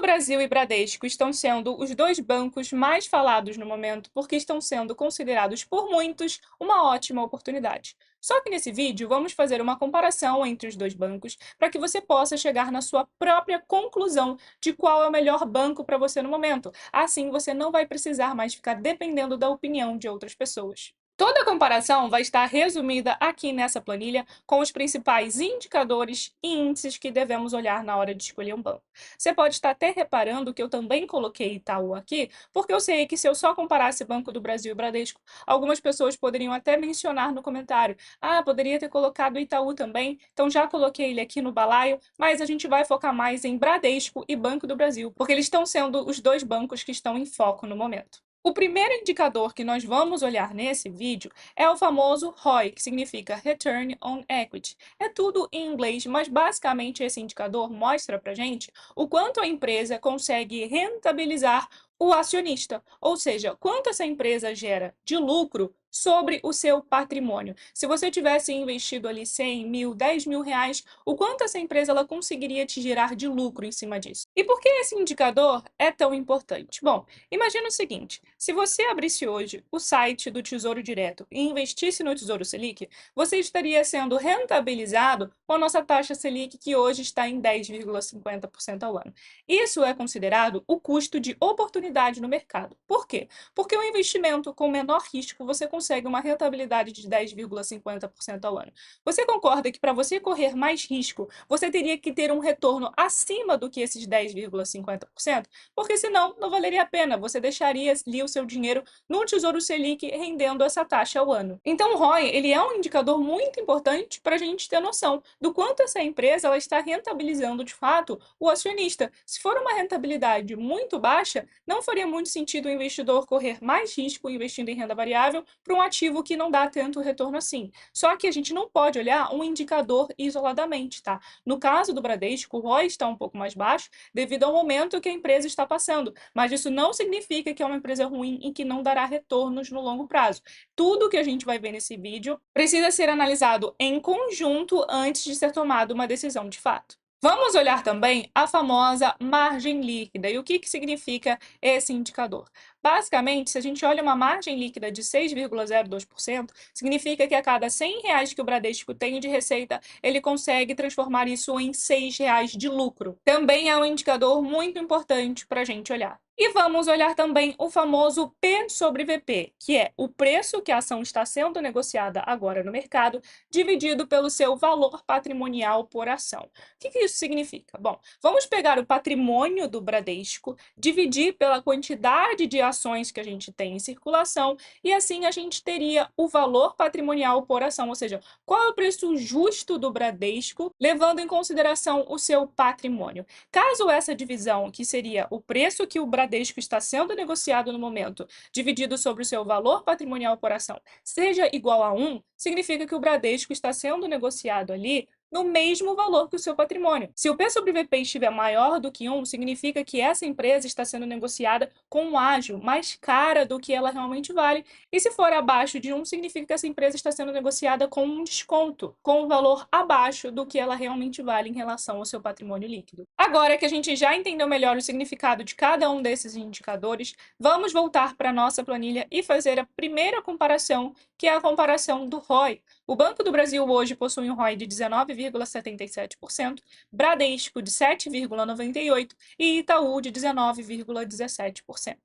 Brasil e Bradesco estão sendo os dois bancos mais falados no momento porque estão sendo considerados por muitos uma ótima oportunidade. Só que nesse vídeo vamos fazer uma comparação entre os dois bancos para que você possa chegar na sua própria conclusão de qual é o melhor banco para você no momento. Assim você não vai precisar mais ficar dependendo da opinião de outras pessoas. Toda a comparação vai estar resumida aqui nessa planilha com os principais indicadores e índices que devemos olhar na hora de escolher um banco. Você pode estar até reparando que eu também coloquei Itaú aqui, porque eu sei que se eu só comparasse Banco do Brasil e Bradesco, algumas pessoas poderiam até mencionar no comentário: ah, poderia ter colocado Itaú também, então já coloquei ele aqui no balaio, mas a gente vai focar mais em Bradesco e Banco do Brasil, porque eles estão sendo os dois bancos que estão em foco no momento. O primeiro indicador que nós vamos olhar nesse vídeo é o famoso ROI, que significa Return on Equity. É tudo em inglês, mas basicamente esse indicador mostra pra gente o quanto a empresa consegue rentabilizar o acionista, ou seja, quanto essa empresa gera de lucro sobre o seu patrimônio. Se você tivesse investido ali 100 mil, 10 mil reais, o quanto essa empresa ela conseguiria te gerar de lucro em cima disso? E por que esse indicador é tão importante? Bom, imagina o seguinte: se você abrisse hoje o site do Tesouro Direto e investisse no Tesouro Selic, você estaria sendo rentabilizado com a nossa taxa Selic, que hoje está em 10,50% ao ano. Isso é considerado o custo de oportunidade no mercado. Por quê? Porque o investimento com menor risco você consegue uma rentabilidade de 10,50% ao ano. Você concorda que para você correr mais risco, você teria que ter um retorno acima do que esses 10,50%? Porque senão não valeria a pena, você deixaria ali o seu dinheiro no Tesouro Selic rendendo essa taxa ao ano. Então o ROI, ele é um indicador muito importante para a gente ter noção do quanto essa empresa ela está rentabilizando de fato o acionista. Se for uma rentabilidade muito baixa, não faria muito sentido o investidor correr mais risco investindo em renda variável para um ativo que não dá tanto retorno assim. Só que a gente não pode olhar um indicador isoladamente, tá? No caso do Bradesco, o ROI está um pouco mais baixo devido ao momento que a empresa está passando, mas isso não significa que é uma empresa ruim e que não dará retornos no longo prazo. Tudo que a gente vai ver nesse vídeo precisa ser analisado em conjunto antes de ser tomada uma decisão de fato. Vamos olhar também a famosa margem líquida. E o que significa esse indicador? Basicamente, se a gente olha uma margem líquida de 6,02%, significa que a cada R$ 100 que o Bradesco tem de receita, ele consegue transformar isso em R$ 6 de lucro. Também é um indicador muito importante para a gente olhar. E vamos olhar também o famoso P sobre VP, que é o preço que a ação está sendo negociada agora no mercado, dividido pelo seu valor patrimonial por ação. O que isso significa? Bom, vamos pegar o patrimônio do Bradesco, dividir pela quantidade de ações que a gente tem em circulação, e assim a gente teria o valor patrimonial por ação, ou seja, qual é o preço justo do Bradesco, levando em consideração o seu patrimônio. Caso essa divisão, que seria o preço que o Bradesco está sendo negociado no momento, dividido sobre o seu valor patrimonial por ação, seja igual a 1, significa que o Bradesco está sendo negociado ali no mesmo valor que o seu patrimônio. Se o P sobre VP estiver maior do que 1, significa que essa empresa está sendo negociada com um ágio mais cara do que ela realmente vale. E se for abaixo de 1, significa que essa empresa está sendo negociada com um desconto, com um valor abaixo do que ela realmente vale em relação ao seu patrimônio líquido. Agora que a gente já entendeu melhor o significado de cada um desses indicadores, vamos voltar para a nossa planilha e fazer a primeira comparação, que é a comparação do ROI. O Banco do Brasil hoje possui um ROI de 19,77%, Bradesco de 7,98% e Itaú de 19,17%.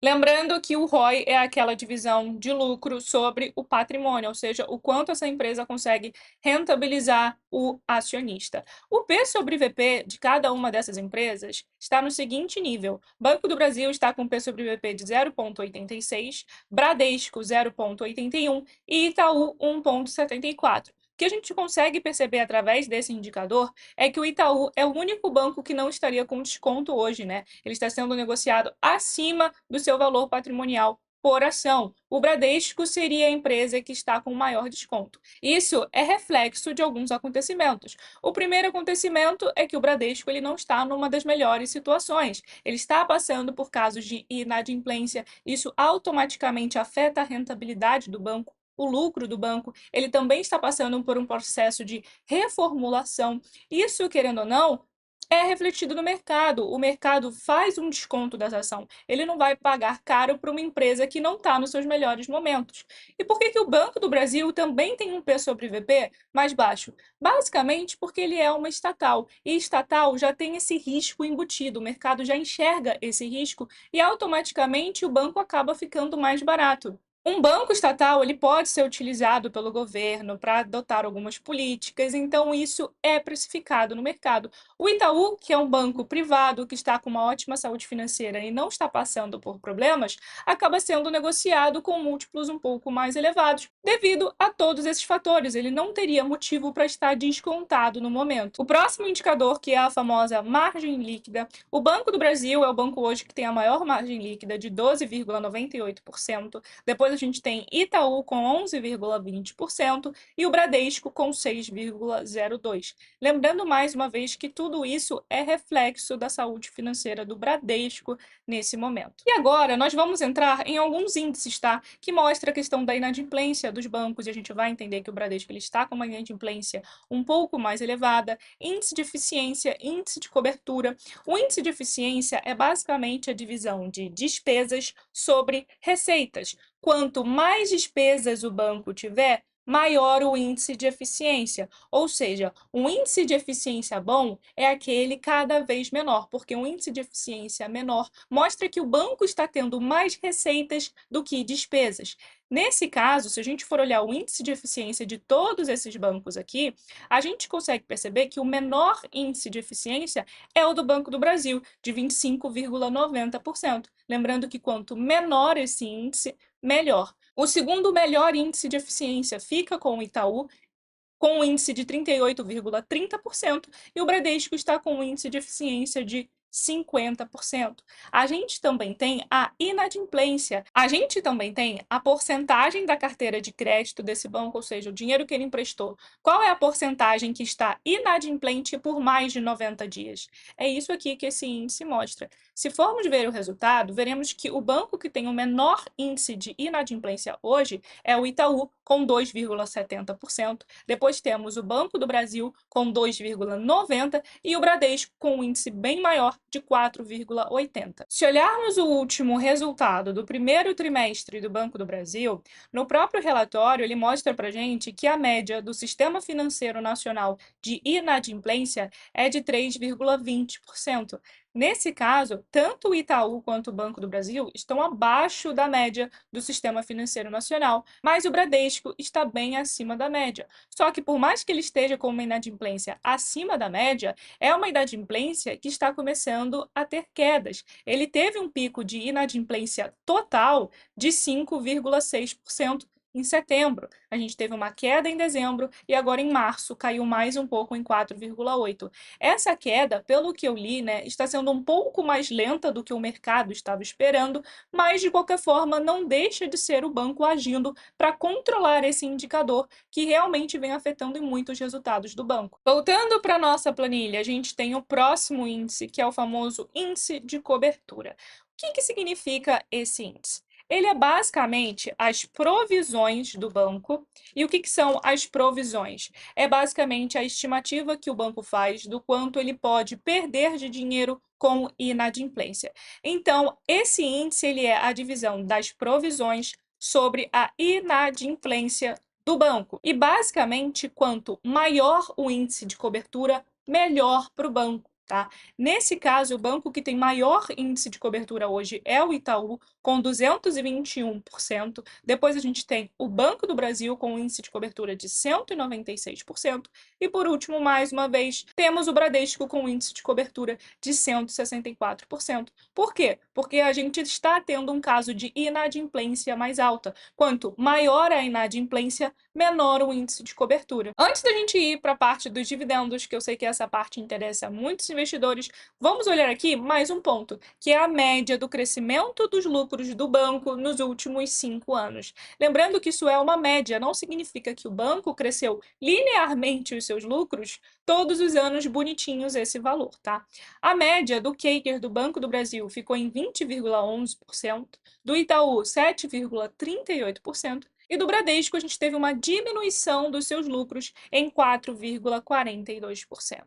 Lembrando que o ROI é aquela divisão de lucro sobre o patrimônio, ou seja, o quanto essa empresa consegue rentabilizar o acionista. O P sobre VP de cada uma dessas empresas está no seguinte nível: Banco do Brasil está com P sobre VP de 0,86, Bradesco 0,81 e Itaú 1,74. O que a gente consegue perceber através desse indicador é que o Itaú é o único banco que não estaria com desconto hoje, né? Ele está sendo negociado acima do seu valor patrimonial por ação. O Bradesco seria a empresa que está com maior desconto. Isso é reflexo de alguns acontecimentos. O primeiro acontecimento é que o Bradesco ele não está numa das melhores situações. Ele está passando por casos de inadimplência. Isso automaticamente afeta a rentabilidade do banco, o lucro do banco. Ele também está passando por um processo de reformulação. Isso, querendo ou não, é refletido no mercado. O mercado faz um desconto dessa ação. Ele não vai pagar caro para uma empresa que não está nos seus melhores momentos. E por que que o Banco do Brasil também tem um P sobre VP mais baixo? Basicamente porque ele é uma estatal. E estatal já tem esse risco embutido. O mercado já enxerga esse risco e automaticamente o banco acaba ficando mais barato. Um banco estatal ele pode ser utilizado pelo governo para adotar algumas políticas, então isso é precificado no mercado. O Itaú, que é um banco privado que está com uma ótima saúde financeira e não está passando por problemas, acaba sendo negociado com múltiplos um pouco mais elevados, devido a todos esses fatores. Ele não teria motivo para estar descontado no momento. O próximo indicador, que é a famosa margem líquida, o Banco do Brasil é o banco hoje que tem a maior margem líquida de 12,98%. Depois a gente tem Itaú com 11,20% e o Bradesco com 6,02%. Lembrando mais uma vez que tudo isso é reflexo da saúde financeira do Bradesco nesse momento. E agora nós vamos entrar em alguns índices, tá? Que mostra a questão da inadimplência dos bancos e a gente vai entender que o Bradesco ele está com uma inadimplência um pouco mais elevada, índice de eficiência, índice de cobertura. O índice de eficiência é basicamente a divisão de despesas sobre receitas. Quanto mais despesas o banco tiver, maior o índice de eficiência. Ou seja, um índice de eficiência bom é aquele cada vez menor, porque um índice de eficiência menor mostra que o banco está tendo mais receitas do que despesas. Nesse caso, se a gente for olhar o índice de eficiência de todos esses bancos aqui, a gente consegue perceber que o menor índice de eficiência é o do Banco do Brasil, de 25,90%. Lembrando que quanto menor esse índice, melhor. O segundo melhor índice de eficiência fica com o Itaú, com um índice de 38,30%, e o Bradesco está com um índice de eficiência de 50%. A gente também tem a inadimplência. A gente também tem a porcentagem da carteira de crédito desse banco, ou seja, o dinheiro que ele emprestou. Qual é a porcentagem que está inadimplente por mais de 90 dias? É isso aqui que esse índice mostra. Se formos ver o resultado, veremos que o banco que tem o menor índice de inadimplência hoje é o Itaú, com 2,70%. Depois temos o Banco do Brasil, com 2,90%, e o Bradesco, com um índice bem maior, de 4,80%. Se olharmos o último resultado do primeiro trimestre do Banco do Brasil, no próprio relatório ele mostra para gente que a média do Sistema Financeiro Nacional de inadimplência é de 3,20%. Nesse caso, tanto o Itaú quanto o Banco do Brasil estão abaixo da média do Sistema Financeiro Nacional, mas o Bradesco está bem acima da média. Só que por mais que ele esteja com uma inadimplência acima da média, é uma inadimplência que está começando a ter quedas. Ele teve um pico de inadimplência total de 5,6% em setembro. A gente teve uma queda em dezembro e agora em março caiu mais um pouco em 4,8%. Essa queda, pelo que eu li, né, está sendo um pouco mais lenta do que o mercado estava esperando, mas de qualquer forma não deixa de ser o banco agindo para controlar esse indicador que realmente vem afetando em muitos resultados do banco. Voltando para a nossa planilha, a gente tem o próximo índice, que é o famoso índice de cobertura. O que significa esse índice? Ele é basicamente as provisões do banco. E o que são as provisões? É basicamente a estimativa que o banco faz do quanto ele pode perder de dinheiro com inadimplência. Então, esse índice ele é a divisão das provisões sobre a inadimplência do banco. E basicamente, quanto maior o índice de cobertura, melhor para o banco. Tá? Nesse caso, o banco que tem maior índice de cobertura hoje é o Itaú, com 221%. Depois a gente tem o Banco do Brasil, com um índice de cobertura de 196%. E por último, mais uma vez, temos o Bradesco com um índice de cobertura de 164%. Por quê? Porque a gente está tendo um caso de inadimplência mais alta. Quanto maior a inadimplência, menor o índice de cobertura. Antes da gente ir para a parte dos dividendos, que eu sei que essa parte interessa a muitos investidores, vamos olhar aqui mais um ponto, que é a média do crescimento dos lucros do banco nos últimos 5 anos. Lembrando que isso é uma média, não significa que o banco cresceu linearmente os seus lucros todos os anos bonitinhos esse valor, tá? A média do CAGR do Banco do Brasil ficou em 20,11%, do Itaú 7,38%, e do Bradesco, a gente teve uma diminuição dos seus lucros em 4,42%.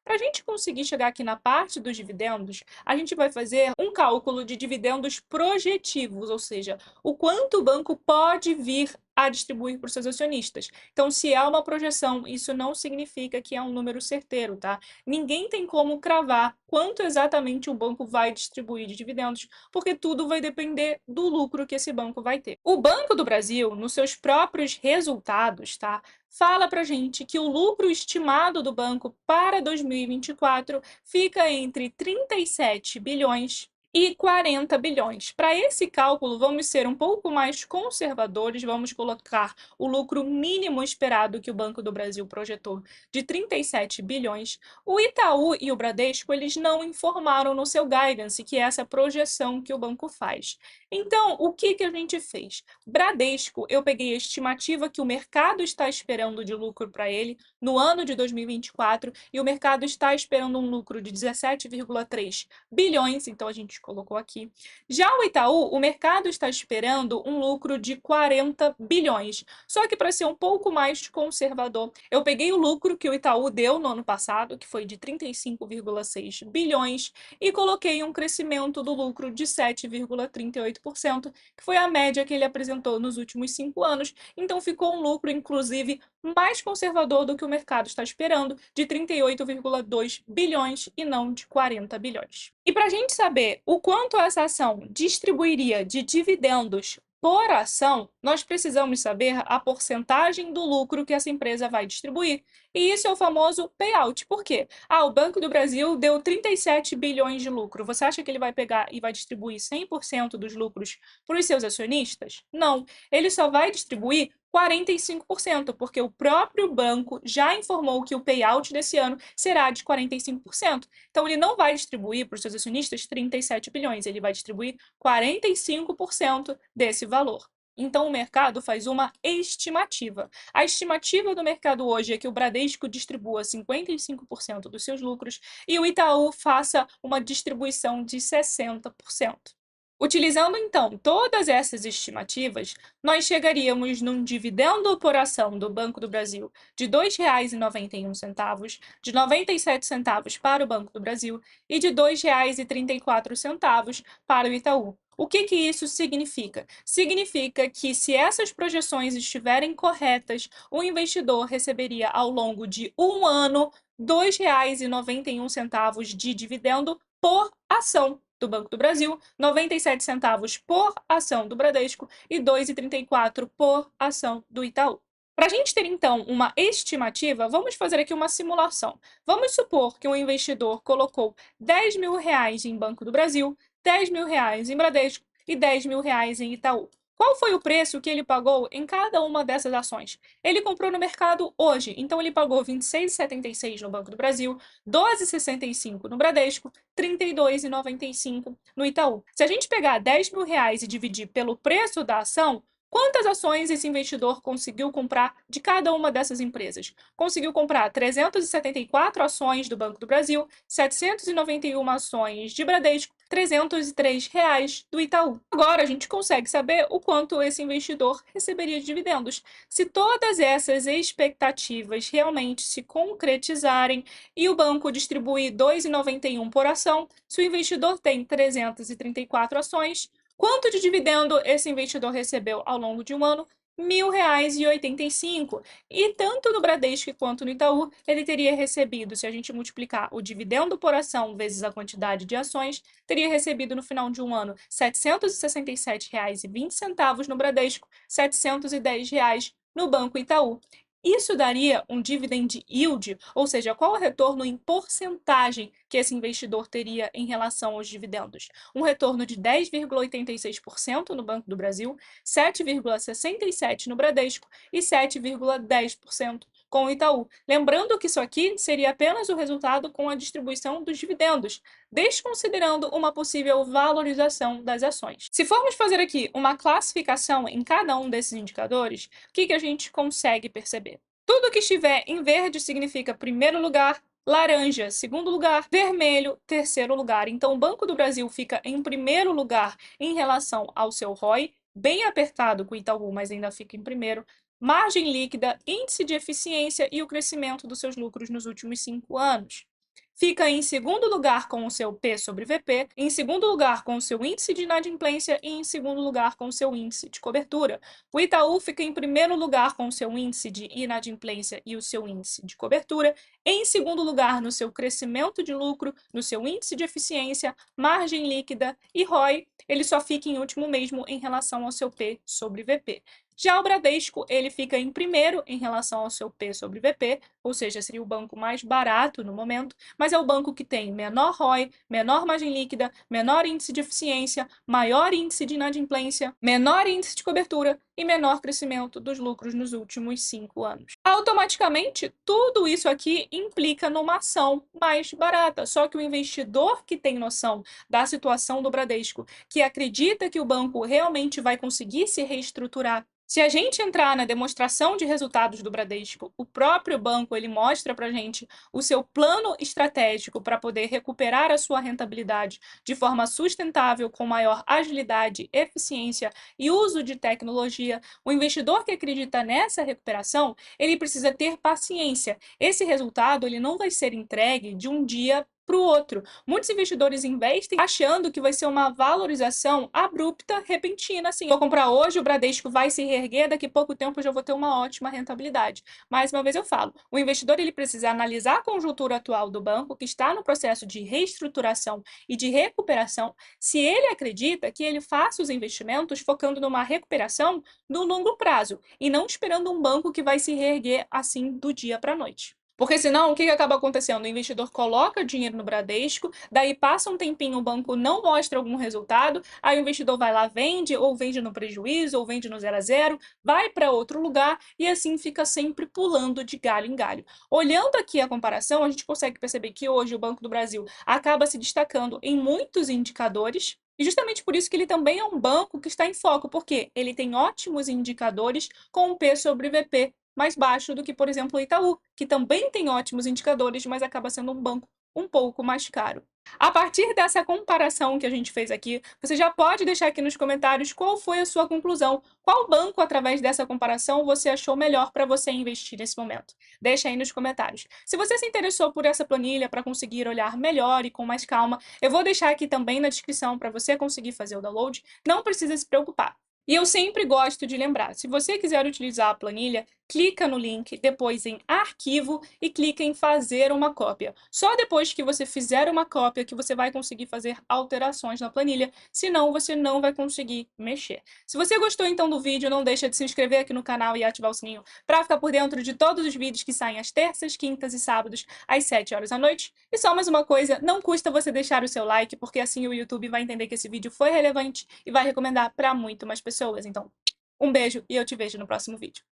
Para a gente conseguir chegar aqui na parte dos dividendos, a gente vai fazer um cálculo de dividendos projetivos, ou seja, o quanto o banco pode vir a distribuir para os seus acionistas. Então, se é uma projeção, isso não significa que é um número certeiro, tá? Ninguém tem como cravar quanto exatamente o banco vai distribuir de dividendos, porque tudo vai depender do lucro que esse banco vai ter. O Banco do Brasil, nos seus próprios resultados, tá? Fala pra gente que o lucro estimado do banco para 2024 fica entre 37 bilhões e 40 bilhões. Para esse cálculo, vamos ser um pouco mais conservadores, vamos colocar o lucro mínimo esperado que o Banco do Brasil projetou de 37 bilhões. O Itaú e o Bradesco, eles não informaram no seu guidance, que é essa projeção que o banco faz. Então, o que a gente fez? Bradesco, eu peguei a estimativa que o mercado está esperando de lucro para ele no ano de 2024 e o mercado está esperando um lucro de 17,3 bilhões, então a gente colocou aqui. Já o Itaú, o mercado está esperando um lucro de 40 bilhões. Só que para ser um pouco mais conservador, eu peguei o lucro que o Itaú deu no ano passado, que foi de 35,6 bilhões, e coloquei um crescimento do lucro de 7,38%, que foi a média que ele apresentou nos últimos 5 anos. Então ficou um lucro, inclusive, mais conservador do que o mercado está esperando, de 38,2 bilhões e não de 40 bilhões. E para a gente saber o quanto essa ação distribuiria de dividendos por ação, nós precisamos saber a porcentagem do lucro que essa empresa vai distribuir. E isso é o famoso payout. Por quê? O Banco do Brasil deu 37 bilhões de lucro. Você acha que ele vai pegar e vai distribuir 100% dos lucros para os seus acionistas? Não. Ele só vai distribuir 45%, porque o próprio banco já informou que o payout desse ano será de 45%. Então, ele não vai distribuir para os seus acionistas 37 bilhões, ele vai distribuir 45% desse valor. Então, o mercado faz uma estimativa. A estimativa do mercado hoje é que o Bradesco distribua 55% dos seus lucros e o Itaú faça uma distribuição de 60%. Utilizando, então, todas essas estimativas, nós chegaríamos num dividendo por ação do Banco do Brasil de R$ 2,91, de 97 centavos para o Banco do Brasil e de R$ 2,34 para o Itaú. O que isso significa? Significa que, se essas projeções estiverem corretas, o investidor receberia ao longo de um ano R$ 2,91 de dividendo por ação do Banco do Brasil, 97 centavos por ação do Bradesco e 2,34 por ação do Itaú. Para a gente ter, então, uma estimativa, vamos fazer aqui uma simulação. Vamos supor que um investidor colocou R$ 10.000 em Banco do Brasil, R$ 10.000 em Bradesco e R$ 10.000 em Itaú. Qual foi o preço que ele pagou em cada uma dessas ações? Ele comprou no mercado hoje, então ele pagou R$ 26,76 no Banco do Brasil, R$ 12,65 no Bradesco, R$ 32,95 no Itaú. Se a gente pegar R$ 10.000 e dividir pelo preço da ação, quantas ações esse investidor conseguiu comprar de cada uma dessas empresas? Conseguiu comprar 374 ações do Banco do Brasil, 791 ações de Bradesco, R$ 303 do Itaú. Agora a gente consegue saber o quanto esse investidor receberia de dividendos. Se todas essas expectativas realmente se concretizarem e o banco distribuir R$ 2,91 por ação, se o investidor tem 334 ações, quanto de dividendo esse investidor recebeu ao longo de um ano? R$ 1.085. E tanto no Bradesco quanto no Itaú, ele teria recebido, se a gente multiplicar o dividendo por ação vezes a quantidade de ações, teria recebido no final de um ano R$ 767,20 no Bradesco, R$ 710 no Banco Itaú. Isso daria um dividend yield, ou seja, qual o retorno em porcentagem que esse investidor teria em relação aos dividendos? Um retorno de 10,86% no Banco do Brasil, 7,67% no Bradesco e 7,10% com o Itaú. Lembrando que isso aqui seria apenas o resultado com a distribuição dos dividendos, desconsiderando uma possível valorização das ações. Se formos fazer aqui uma classificação em cada um desses indicadores, o que a gente consegue perceber? Tudo que estiver em verde significa primeiro lugar, laranja, segundo lugar, vermelho, terceiro lugar. Então, o Banco do Brasil fica em primeiro lugar em relação ao seu ROI, bem apertado com o Itaú, mas ainda fica em primeiro. Margem líquida, índice de eficiência e o crescimento dos seus lucros nos últimos 5 anos. fica em segundo lugar com o seu P sobre VP, em segundo lugar com o seu índice de inadimplência e em segundo lugar com o seu índice de cobertura. O Itaú fica em primeiro lugar com o seu índice de inadimplência e o seu índice de cobertura, em segundo lugar no seu crescimento de lucro, no seu índice de eficiência, margem líquida e ROI, ele só fica em último mesmo em relação ao seu P sobre VP. Já o Bradesco, ele fica em primeiro em relação ao seu P sobre VP, ou seja, seria o banco mais barato no momento, mas é o banco que tem menor ROI, menor margem líquida, menor índice de eficiência, maior índice de inadimplência, menor índice de cobertura e menor crescimento dos lucros nos últimos 5 anos. Automaticamente, tudo isso aqui implica numa ação mais barata, só que o investidor que tem noção da situação do Bradesco, que acredita que o banco realmente vai conseguir se reestruturar. Se a gente entrar na demonstração de resultados do Bradesco, o próprio banco ele mostra para a gente o seu plano estratégico para poder recuperar a sua rentabilidade de forma sustentável, com maior agilidade, eficiência e uso de tecnologia. O investidor que acredita nessa recuperação, ele precisa ter paciência. Esse resultado ele não vai ser entregue de um dia para o outro. Muitos investidores investem achando que vai ser uma valorização abrupta, repentina, assim. Vou comprar hoje, o Bradesco vai se reerguer, daqui a pouco tempo eu já vou ter uma ótima rentabilidade. Mais uma vez eu falo, o investidor ele precisa analisar a conjuntura atual do banco, que está no processo de reestruturação e de recuperação, se ele acredita que ele faça os investimentos focando numa recuperação no longo prazo, e não esperando um banco que vai se reerguer assim do dia para a noite. Porque senão, o que acaba acontecendo? O investidor coloca dinheiro no Bradesco, daí passa um tempinho, o banco não mostra algum resultado, aí o investidor vai lá, vende, ou vende no prejuízo, ou vende no 0 a 0, vai para outro lugar e assim fica sempre pulando de galho em galho. Olhando aqui a comparação, a gente consegue perceber que hoje o Banco do Brasil acaba se destacando em muitos indicadores, e justamente por isso que ele também é um banco que está em foco, porque ele tem ótimos indicadores com o P sobre VP mais baixo do que, por exemplo, o Itaú, que também tem ótimos indicadores, mas acaba sendo um banco um pouco mais caro. A partir dessa comparação que a gente fez aqui, você já pode deixar aqui nos comentários qual foi a sua conclusão. Qual banco, através dessa comparação, você achou melhor para você investir nesse momento? Deixa aí nos comentários. Se você se interessou por essa planilha para conseguir olhar melhor e com mais calma, eu vou deixar aqui também na descrição para você conseguir fazer o download. Não precisa se preocupar. E eu sempre gosto de lembrar, se você quiser utilizar a planilha, clica no link, depois em arquivo e clica em fazer uma cópia. Só depois que você fizer uma cópia que você vai conseguir fazer alterações na planilha, senão você não vai conseguir mexer. Se você gostou então do vídeo, não deixa de se inscrever aqui no canal e ativar o sininho para ficar por dentro de todos os vídeos que saem às terças, quintas e sábados, às 7 horas da noite. E só mais uma coisa, não custa você deixar o seu like, porque assim o YouTube vai entender que esse vídeo foi relevante e vai recomendar para muito mais pessoas. Então, um beijo e eu te vejo no próximo vídeo.